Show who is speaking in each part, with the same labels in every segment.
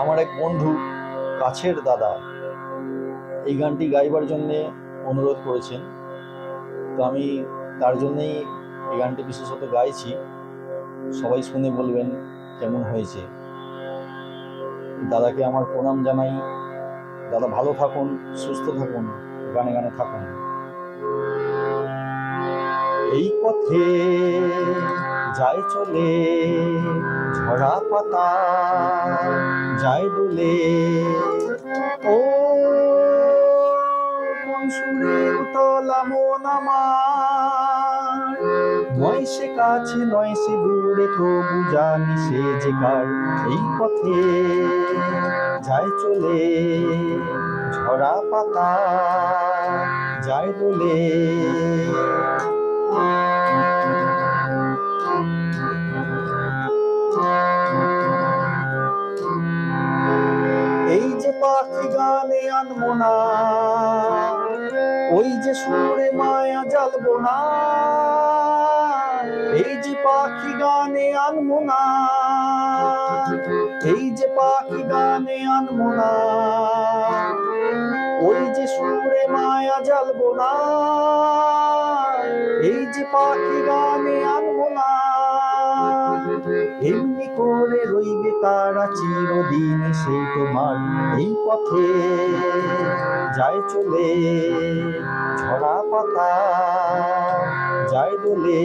Speaker 1: আমার এক বন্ধু, কাছের দাদা, এই গানটি গাইবার জন্যে অনুরোধ করেছেন। তো আমি তার জন্যেই এই গানটি বিশেষত গাইছি। সবাই শুনে বলবেন কেমন হয়েছে। দাদাকে আমার প্রণাম জানাই। দাদা ভালো থাকুন, সুস্থ থাকুন, গানে গানে থাকুন। এই পথে যায় চলে ঝরা পাতা, যায় দুলে ও কোন সুরে উতলা মন আমার। নয় সে কাছে নয় সে দূরে, তবু জানি সে যে কার। এই পথে যায় চলে ঝরা পাতা, যায় দোলে এই যে পাখি গানে আনবো না, ওই যে সুরে মায়া জ্বালবো না। এই যে পাখি গানে আনবো না, এই যে পাখি গানে আনবো না, ওই যে সুরে মায়া জ্বালবো না। এই যে পাখি গানে আনবো না, এমনি করে রইবে তারা চিরদিন সেই তোমার। এই পথে যায় চলে ঝরা পাতা, যায় দোলে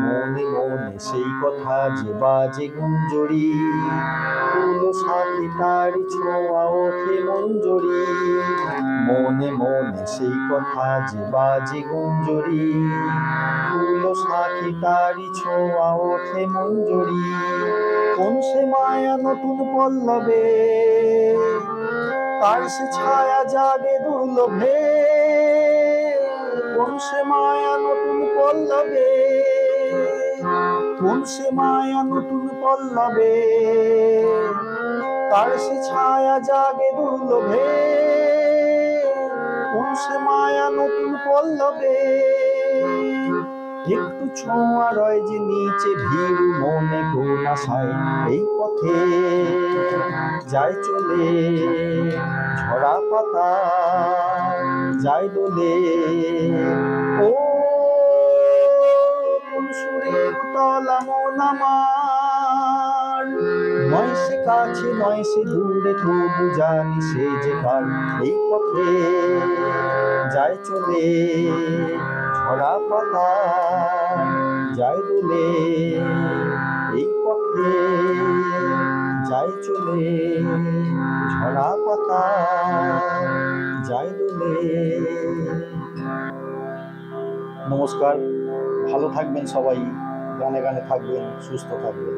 Speaker 1: মনে মনে সেই কথা যে বাজে গুঞ্জরি, ফুলো সাথে তারি ছোঁয়া ওঠে মঞ্জরি। মনে মনে সেই কথা যে বাজে গুঞ্জরি, ফুলো সাথে তারি ছোঁয়া ওঠে মঞ্জরি। কোন সে মায়া নতুন পল্লবে, তার সে ছায়া জাগে দুর্লভে। কোন সে মায়া নতুন পল্লবে, কোন সে মায়া নতুন পল্লবে, তার সে ছায়া জাগে দুর্লভে। কোন সে মায়া নতুন পল্লবে, একটু ছোঁয়া রয় যে নিচে ভিড় মনে কোন আশায়। এই পথে যায় চলে ঝরা পাতা, যায় দোলে ও কোন সুরে উতলা মন আমার। নয় সে কাছে নয় সে দূরে, তবু জানি সে যে কার। এই পথে যায় চলে ঝরা পাতা, যায় দোলে এই পথে যায় চলে ঝরা পাতা, যায় দোলে। নমস্কার, ভালো থাকবেন সবাই, গানে গানে থাকবেন, সুস্থ থাকবেন।